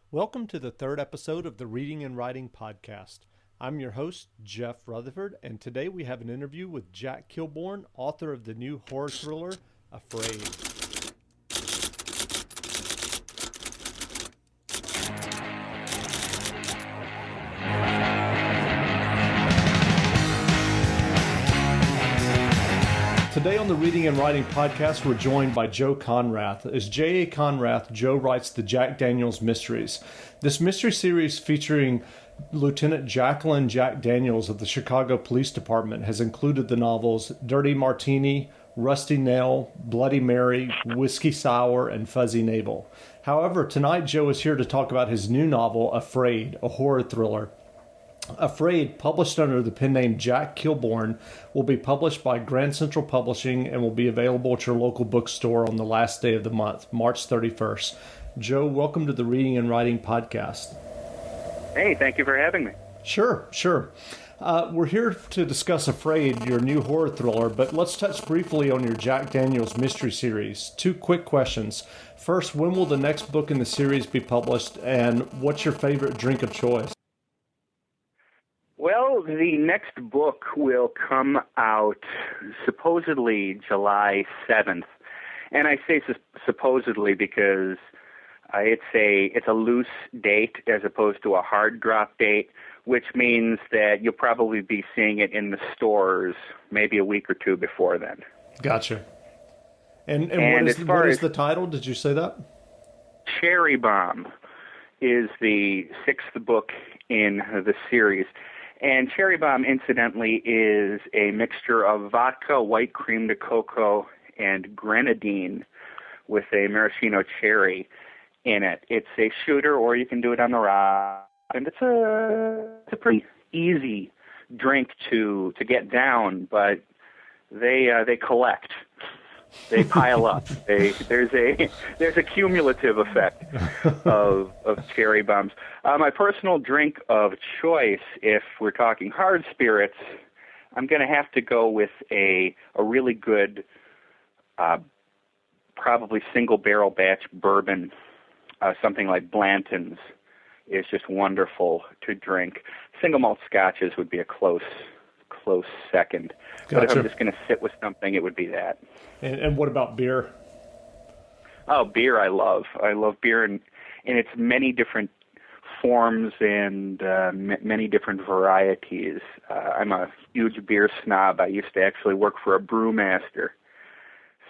Welcome to the third episode of the Reading and Writing Podcast. I'm your host, Jeff Rutherford, and today we have an interview with Jack Kilborn, author of the new horror thriller, Afraid. Today on the Reading and Writing Podcast, we're joined by Joe Conrath. As J.A. Conrath, Joe writes the Jack Daniels Mysteries. This mystery series featuring Lieutenant Jacqueline Jack Daniels of the Chicago Police Department has included the novels Dirty Martini, Rusty Nail, Bloody Mary, Whiskey Sour, and Fuzzy Navel. However, tonight Joe is here to talk about his new novel, Afraid, a horror thriller. Afraid, published under the pen name Jack Kilborn, will be published by Grand Central Publishing and will be available at your local bookstore on the last day of the month, March 31st. Joe, welcome to the Reading and Writing Podcast. Hey, thank you for having me. Sure. We're here to discuss Afraid, your new horror thriller, but let's touch briefly on your Jack Daniels mystery series. Two quick questions. First, when will the next book in the series be published, and what's your favorite drink of choice? Well, the next book will come out supposedly July 7th. And I say supposedly because it's a loose date as opposed to a hard drop date, which means that you'll probably be seeing it in the stores maybe a week or two before then. Gotcha. And what is the title? Did you say that? Cherry Bomb is the sixth book in the series. And Cherry Bomb, incidentally, is a mixture of vodka, white cream de cocoa, and grenadine with a maraschino cherry in it. It's a shooter, or you can do it on the rock. And it's a pretty easy drink to get down, but they collect. They pile up. There's a cumulative effect of cherry bombs. My personal drink of choice, if we're talking hard spirits, I'm going to have to go with a really good, probably single barrel batch bourbon. Something like Blanton's is just wonderful to drink. Single malt scotches would be a close second. Gotcha. But if I'm just going to sit with something, it would be that. And what about beer? Oh, beer I love. I love beer in its many different forms and many different varieties. I'm a huge beer snob. I used to actually work for a brewmaster,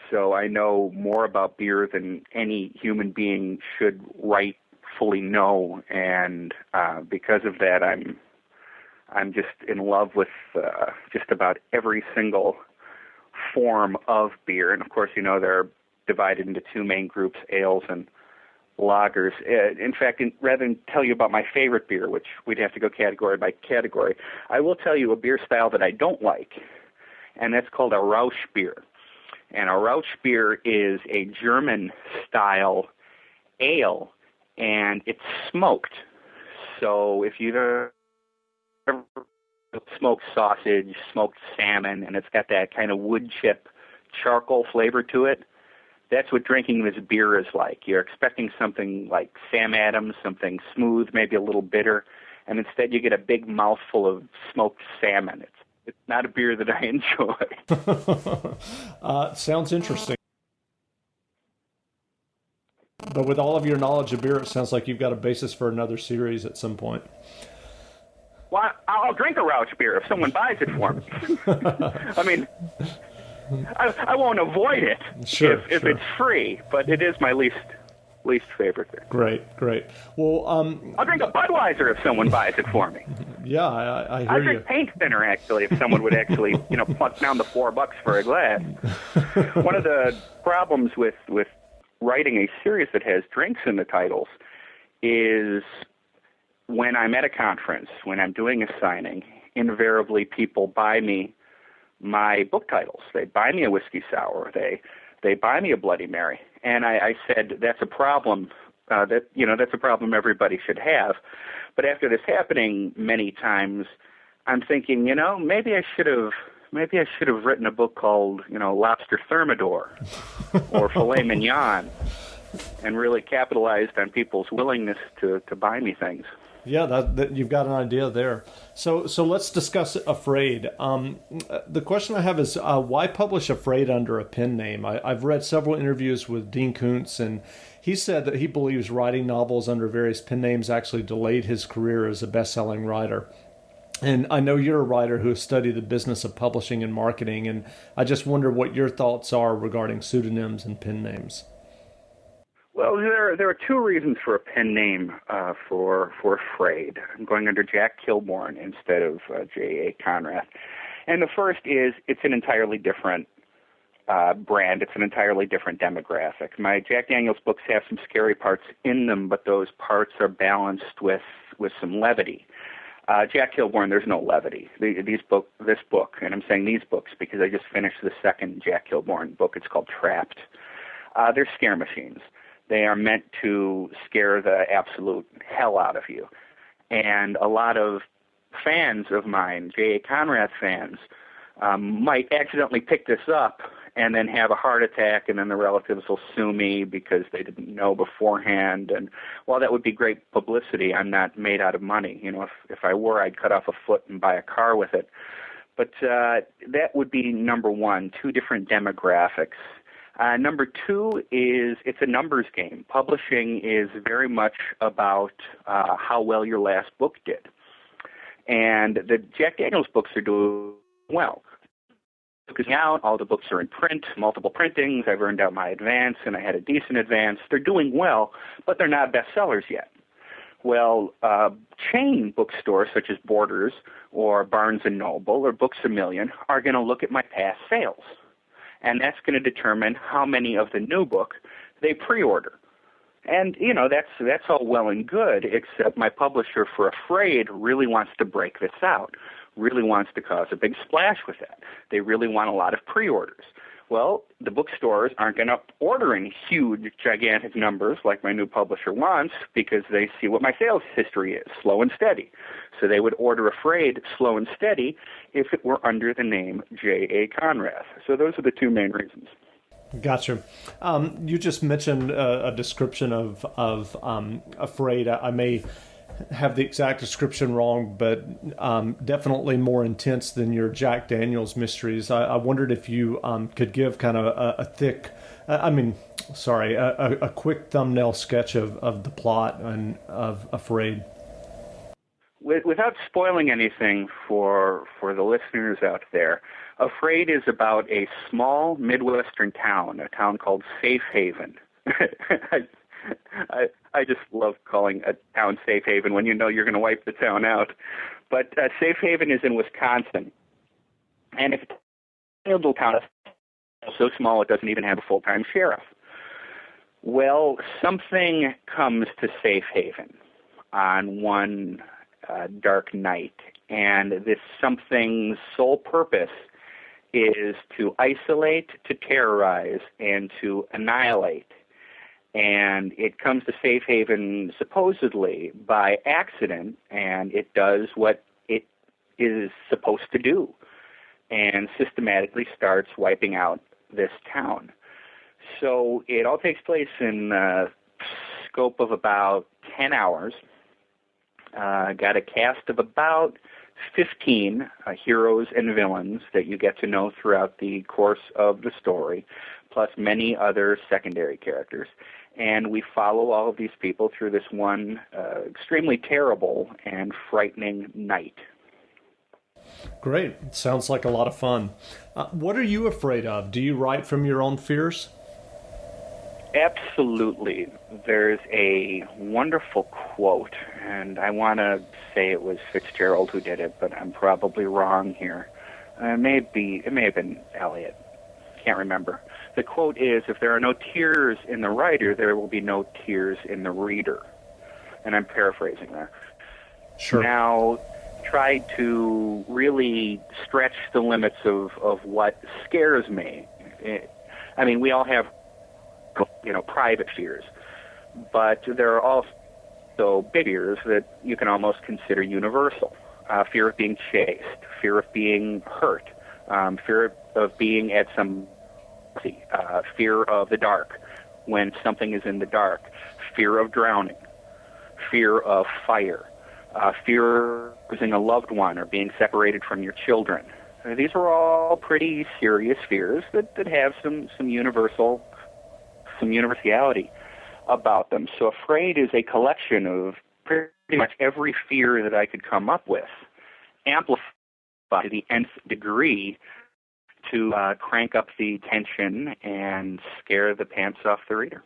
so I know more about beer than any human being should rightfully know, and because of that, I'm just in love with just about every single form of beer. And of course, they're divided into two main groups, ales and lagers. In fact, rather than tell you about my favorite beer, which we'd have to go category by category, I will tell you a beer style that I don't like, and that's called a Rauch beer. And a Rauch beer is a German-style ale, and it's smoked. So if you've ever smoked sausage, smoked salmon, and it's got that kind of wood chip charcoal flavor to it, that's what drinking this beer is like. You're expecting something like Sam Adams, something smooth, maybe a little bitter, and instead you get a big mouthful of smoked salmon. It's not a beer that I enjoy. Sounds interesting. But with all of your knowledge of beer, it sounds like you've got a basis for another series at some point. Well, I'll drink a Rauch beer if someone buys it for me. I mean, I won't avoid it if it's free, but it is my least favorite thing. Great. Well, I'll drink a Budweiser if someone buys it for me. Yeah, I hear I'll you. drink paint thinner, actually, if someone would actually, plunk down the $4 for a glass. One of the problems with writing a series that has drinks in the titles is when I'm at a conference, when I'm doing a signing, invariably people buy me my book titles. They buy me a Whiskey Sour. They buy me a Bloody Mary. And I said that's a problem. That's a problem everybody should have. But after this happening many times, I'm thinking, maybe I should have written a book called, Lobster Thermidor or Filet Mignon. and really capitalized on people's willingness to buy me things. Yeah, that you've got an idea there. So let's discuss Afraid. The question I have is why publish Afraid under a pen name? I've read several interviews with Dean Koontz, and he said that he believes writing novels under various pen names actually delayed his career as a best-selling writer. And I know you're a writer who has studied the business of publishing and marketing, and I just wonder what your thoughts are regarding pseudonyms and pen names. Well, there are two reasons for a pen name for Afraid. I'm going under Jack Kilborn instead of J.A. Conrath. And the first is it's an entirely different brand. It's an entirely different demographic. My Jack Daniels books have some scary parts in them, but those parts are balanced with some levity. Jack Kilborn, there's no levity. This book, and I'm saying these books because I just finished the second Jack Kilborn book. It's called Trapped. They're scare machines. They are meant to scare the absolute hell out of you. And a lot of fans of mine, J.A. Conrath fans, might accidentally pick this up and then have a heart attack, and then the relatives will sue me because they didn't know beforehand. And while that would be great publicity, I'm not made out of money. You know, if I were, I'd cut off a foot and buy a car with it. But that would be number one, two different demographics. Number two is it's a numbers game. Publishing is very much about how well your last book did. And the Jack Daniels books are doing well. Book is out, all the books are in print, multiple printings, I've earned out my advance, and I had a decent advance. They're doing well, but they're not bestsellers yet. Well, chain bookstores such as Borders or Barnes & Noble or Books A Million are going to look at my past sales. And that's going to determine how many of the new book they pre-order. And, you know, that's all well and good, except my publisher for Afraid really wants to break this out, really wants to cause a big splash with that. They really want a lot of pre-orders. Well, the bookstores aren't going to order in huge, gigantic numbers like my new publisher wants because they see what my sales history is, slow and steady. So they would order Afraid slow and steady if it were under the name J.A. Conrath. So those are the two main reasons. Gotcha. You just mentioned a description of Afraid. I may have the exact description wrong, but definitely more intense than your Jack Daniels mysteries. I wondered if you could give kind of a quick thumbnail sketch of the plot and of Afraid. Without spoiling anything for the listeners out there, Afraid is about a small Midwestern town, a town called Safe Haven. I just love calling a town Safe Haven when you know you're going to wipe the town out. But Safe Haven is in Wisconsin. And it's a little town so small it doesn't even have a full-time sheriff. Well, something comes to Safe Haven on one dark night. And this something's sole purpose is to isolate, to terrorize, and to annihilate. And it comes to Safe Haven supposedly by accident, and it does what it is supposed to do and systematically starts wiping out this town. So it all takes place in a scope of about 10 hours. Got a cast of about 15 heroes and villains that you get to know throughout the course of the story, plus many other secondary characters. And we follow all of these people through this one extremely terrible and frightening night. Great. Sounds like a lot of fun. What are you afraid of? Do you write from your own fears? Absolutely. There's a wonderful quote, and I want to say it was Fitzgerald who did it, but I'm probably wrong here. It may have been Eliot. Can't remember. The quote is, if there are no tears in the writer, there will be no tears in the reader. And I'm paraphrasing there. Sure. Now, try to really stretch the limits of what scares me. I mean, we all have, private fears. But there are also big fears that you can almost consider universal. Fear of being chased, fear of being hurt, fear of being at some fear of the dark, when something is in the dark, fear of drowning, fear of fire, fear of losing a loved one or being separated from your children. These are all pretty serious fears that have some universality about them. So afraid is a collection of pretty much every fear that I could come up with, amplified to the nth degree to crank up the tension and scare the pants off the reader.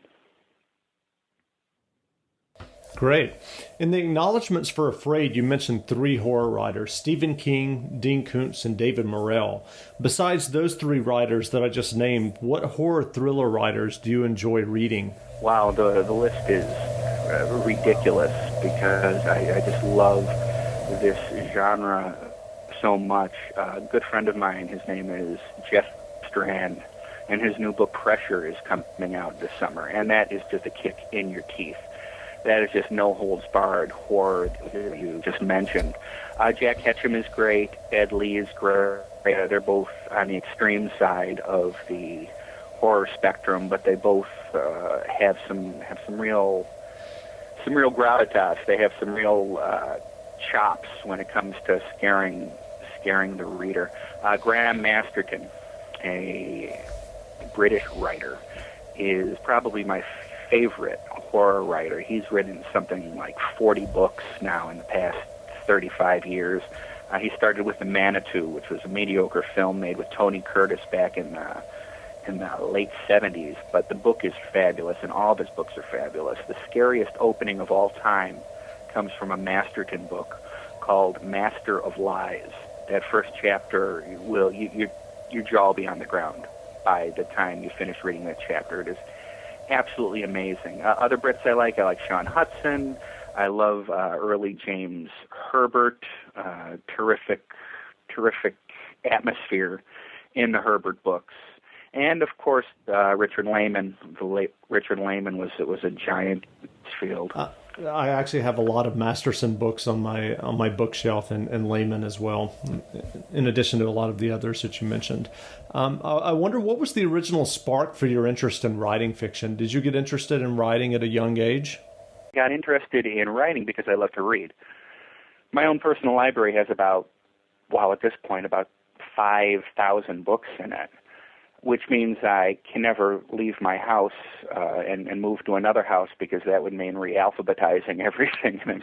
Great. In the acknowledgments for Afraid, you mentioned 3 horror writers, Stephen King, Dean Koontz, and David Morrell. Besides those 3 writers that I just named, what horror thriller writers do you enjoy reading? Wow, the list is ridiculous because I just love this genre so much. A good friend of mine, his name is Jeff Strand, and his new book Pressure is coming out this summer, and that is just a kick in your teeth. That is just no holds barred horror that you just mentioned. Jack Ketchum is great. Ed Lee is great. They're both on the extreme side of the horror spectrum, but they both have some real gravitas. They have some real chops when it comes to scaring the reader. Graham Masterton, a British writer, is probably my favorite horror writer. He's written something like 40 books now in the past 35 years. He started with The Manitou, which was a mediocre film made with Tony Curtis back in the late 70s, but the book is fabulous, and all of his books are fabulous. The scariest opening of all time comes from a Masterton book called Master of Lies. That first chapter will your jaw will be on the ground by the time you finish reading that chapter. It is absolutely amazing. Other Brits I like Sean Hudson. I love early James Herbert. Terrific atmosphere in the Herbert books. And of course, Richard Lehman. The late Richard Lehman was a giant field. I actually have a lot of Masterson books on my bookshelf, and Lehman as well, in addition to a lot of the others that you mentioned. I wonder, what was the original spark for your interest in writing fiction? Did you get interested in writing at a young age? I got interested in writing because I love to read. My own personal library has about 5,000 books in it, which means I can never leave my house and move to another house, because that would mean re-alphabetizing everything. And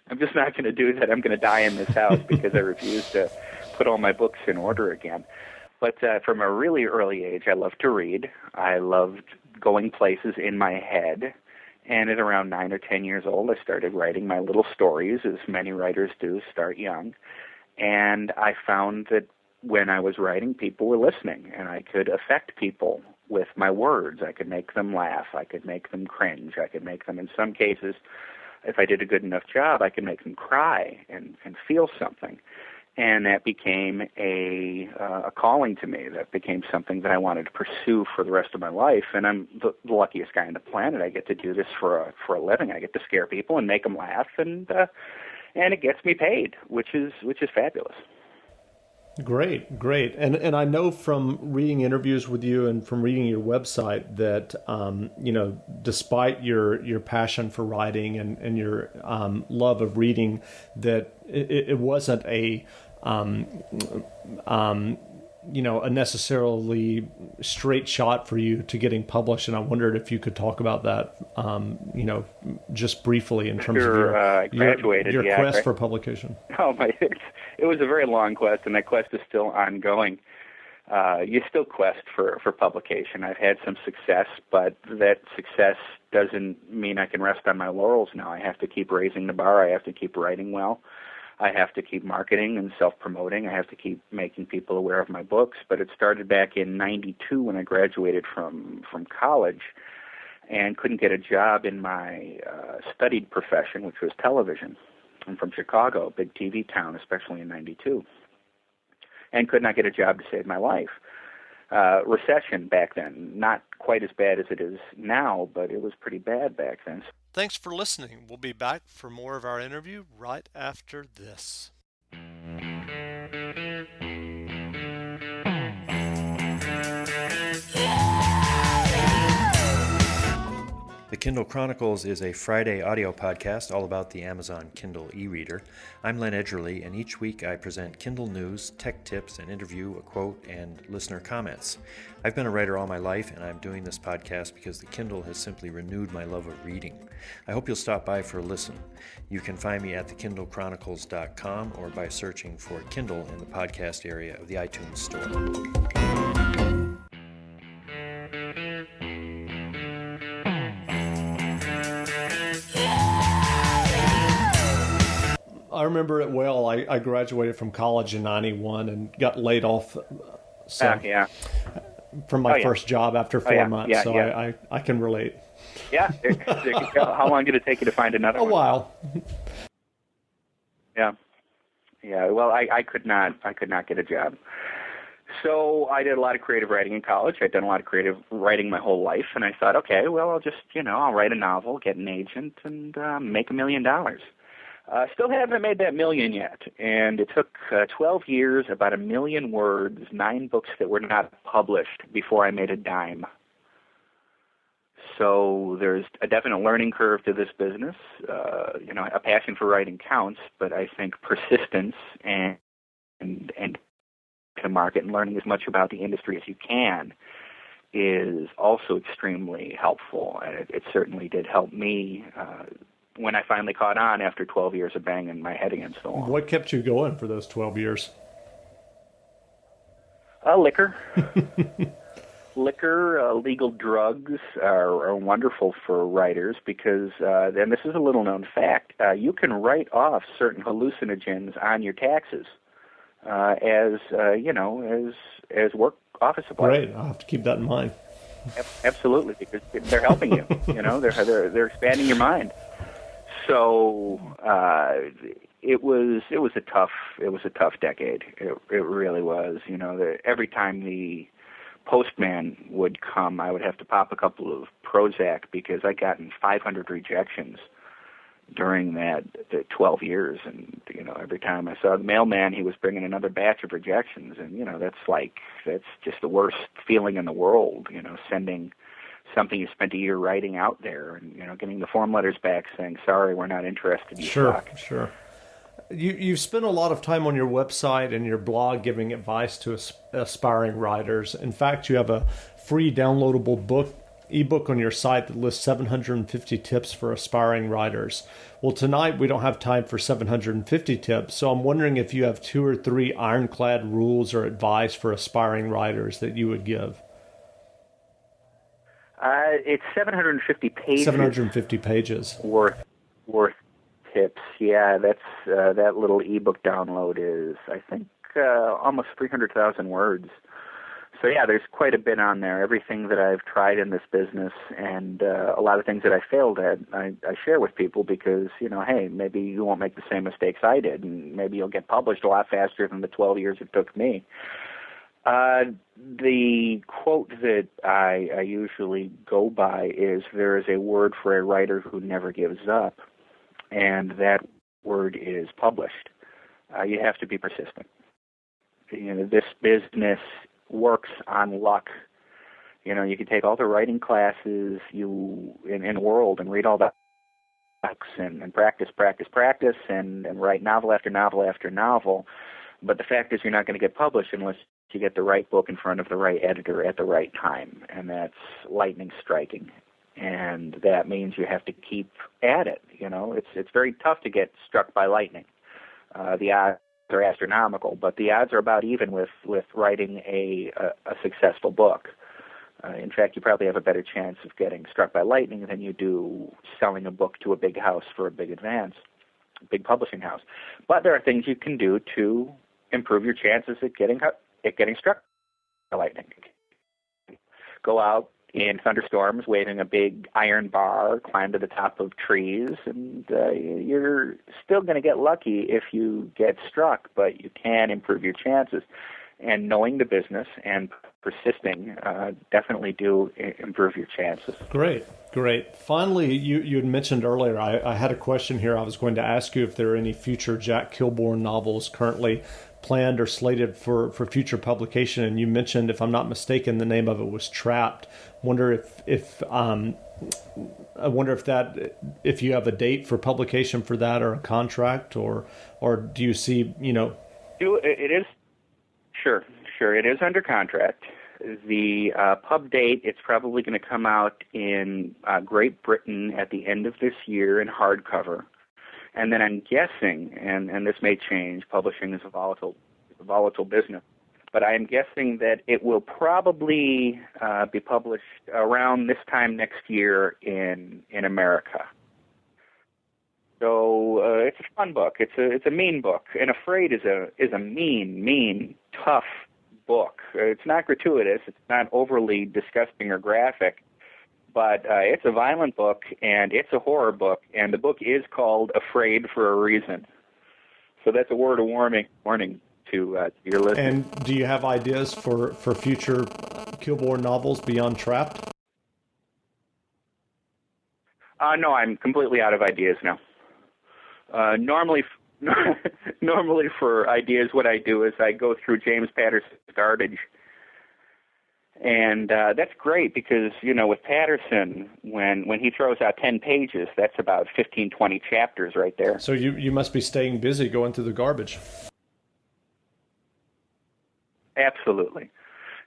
I'm just not going to do that. I'm going to die in this house because I refuse to put all my books in order again. But from a really early age, I loved to read. I loved going places in my head. And at around 9 or 10 years old, I started writing my little stories, as many writers do, start young. And I found that when I was writing, people were listening, and I could affect people with my words. I could make them laugh. I could make them cringe. I could make them, in some cases, if I did a good enough job, I could make them cry and feel something. And that became a calling to me. That became something that I wanted to pursue for the rest of my life. And I'm the luckiest guy on the planet. I get to do this for a living. I get to scare people and make them laugh, and it gets me paid, which is fabulous. Great. And I know from reading interviews with you and from reading your website that, despite your passion for writing and your love of reading, that it wasn't a necessarily straight shot for you to getting published. And I wondered if you could talk about that, just briefly in terms of your quest for publication. Oh my! It was a very long quest, and that quest is still ongoing. You still quest for publication. I've had some success, but that success doesn't mean I can rest on my laurels now. I have to keep raising the bar. I have to keep writing well. I have to keep marketing and self-promoting. I have to keep making people aware of my books. But it started back in '92 when I graduated from college and couldn't get a job in my studied profession, which was television. I'm from Chicago, a big TV town, especially in '92, and could not get a job to save my life. Recession back then, not quite as bad as it is now, but it was pretty bad back then. Thanks for listening. We'll be back for more of our interview right after this. The Kindle Chronicles is a Friday audio podcast all about the Amazon Kindle e-reader. I'm Len Edgerly, and each week I present Kindle news, tech tips, an interview, a quote, and listener comments. I've been a writer all my life, and I'm doing this podcast because the Kindle has simply renewed my love of reading. I hope you'll stop by for a listen. You can find me at thekindlechronicles.com or by searching for Kindle in the podcast area of the iTunes Store. I remember it well. I graduated from college in '91 and got laid off from my first job after 4 months. I can relate. Yeah. There you go. How long did it take you to find another one? A while. Yeah. Well, I could not get a job. So I did a lot of creative writing in college. I'd done a lot of creative writing my whole life, and I thought, okay, well, I'll just, I'll write a novel, get an agent, and make $1 million. Still haven't made that million yet, and it took 12 years, about 1 million words, 9 books that were not published before I made a dime. So there's a definite learning curve to this business. A passion for writing counts, but I think persistence and to market and learning as much about the industry as you can is also extremely helpful, and it certainly did help me when I finally caught on after 12 years of banging my head against the wall. What kept you going for those 12 years? Liquor. Liquor, legal drugs are wonderful for writers because, and this is a little-known fact, you can write off certain hallucinogens on your taxes as work office supplies. Great, I'll have to keep that in mind. Absolutely, because they're helping you. They're expanding your mind. So it was a tough decade. It really was. Every time the postman would come, I would have to pop a couple of Prozac because I'd gotten 500 rejections during the 12 years. And every time I saw the mailman, he was bringing another batch of rejections. And that's just the worst feeling in the world. Sending something you spent a year writing out there and, getting the form letters back saying, sorry, we're not interested. Sure. You've spent a lot of time on your website and your blog giving advice to aspiring writers. In fact, you have a free downloadable ebook on your site that lists 750 tips for aspiring writers. Well, tonight we don't have time for 750 tips, so I'm wondering if you have 2 or 3 ironclad rules or advice for aspiring writers that you would give. It's 750 pages. 750 pages. Worth tips. Yeah, that's that little ebook download is, I think, almost 300,000 words. So yeah, there's quite a bit on there. Everything that I've tried in this business and a lot of things that I failed at, I share with people because, hey, maybe you won't make the same mistakes I did, and maybe you'll get published a lot faster than the 12 years it took me. The quote that I usually go by is, there is a word for a writer who never gives up, and that word is published. You have to be persistent. This business works on luck. You can take all the writing classes in the world and read all the books and practice and write novel after novel after novel, but the fact is you're not going to get published unless you get the right book in front of the right editor at the right time, and that's lightning striking. And that means you have to keep at it. It's very tough to get struck by lightning. The odds are astronomical, but the odds are about even with writing a successful book. In fact, you probably have a better chance of getting struck by lightning than you do selling a book to a big house for a big advance, big publishing house. But there are things you can do to improve your chances at getting struck by lightning. Go out in thunderstorms waving a big iron bar, climb to the top of trees, and you're still going to get lucky if you get struck, but you can improve your chances. And knowing the business and persisting definitely do improve your chances. Great. Finally, you had mentioned earlier, I had a question here. I was going to ask you if there are any future Jack Kilborn novels currently planned or slated for future publication. And you mentioned, if I'm not mistaken, the name of it was Trapped. Wonder if if you have a date for publication for that, or a contract, or do you see, It is, sure. It is under contract. The pub date, it's probably going to come out in Great Britain at the end of this year in hardcover. And then I'm guessing, and this may change, publishing is a volatile business, but I'm guessing that it will probably be published around this time next year in America. So it's a fun book. It's a mean book, and Afraid is a mean, tough book. It's not gratuitous. It's not overly disgusting or graphic, but it's a violent book, and it's a horror book, and the book is called Afraid for a reason. So that's a word of warning to your listeners. And do you have ideas for future Kilborn novels beyond Trapped? No, I'm completely out of ideas now. Normally for ideas, what I do is I go through James Patterson's garbage. And that's great because, with Patterson, when he throws out 10 pages, that's about 15, 20 chapters right there. So you must be staying busy going through the garbage. Absolutely.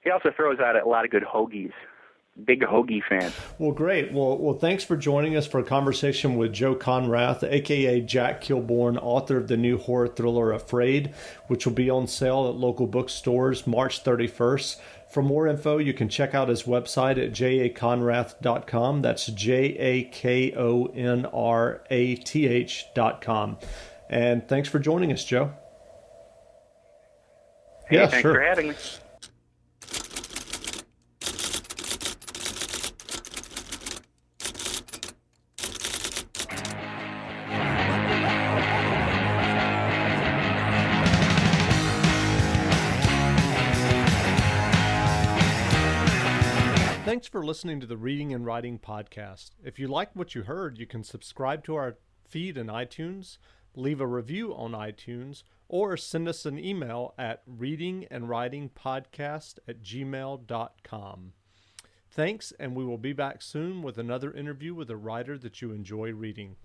He also throws out a lot of good hoagies. Big hoagie fan. Well, great. Well, thanks for joining us for a conversation with Joe Conrath, a.k.a. Jack Kilborn, author of the new horror thriller Afraid, which will be on sale at local bookstores March 31st. For more info, you can check out his website at jaconrath.com. That's jakonrath.com. And thanks for joining us, Joe. Hey, thanks for having me. Thanks for listening to the Reading and Writing Podcast. If you liked what you heard, you can subscribe to our feed in iTunes, leave a review on iTunes, or send us an email at readingandwritingpodcast@gmail.com. Thanks, and we will be back soon with another interview with a writer that you enjoy reading.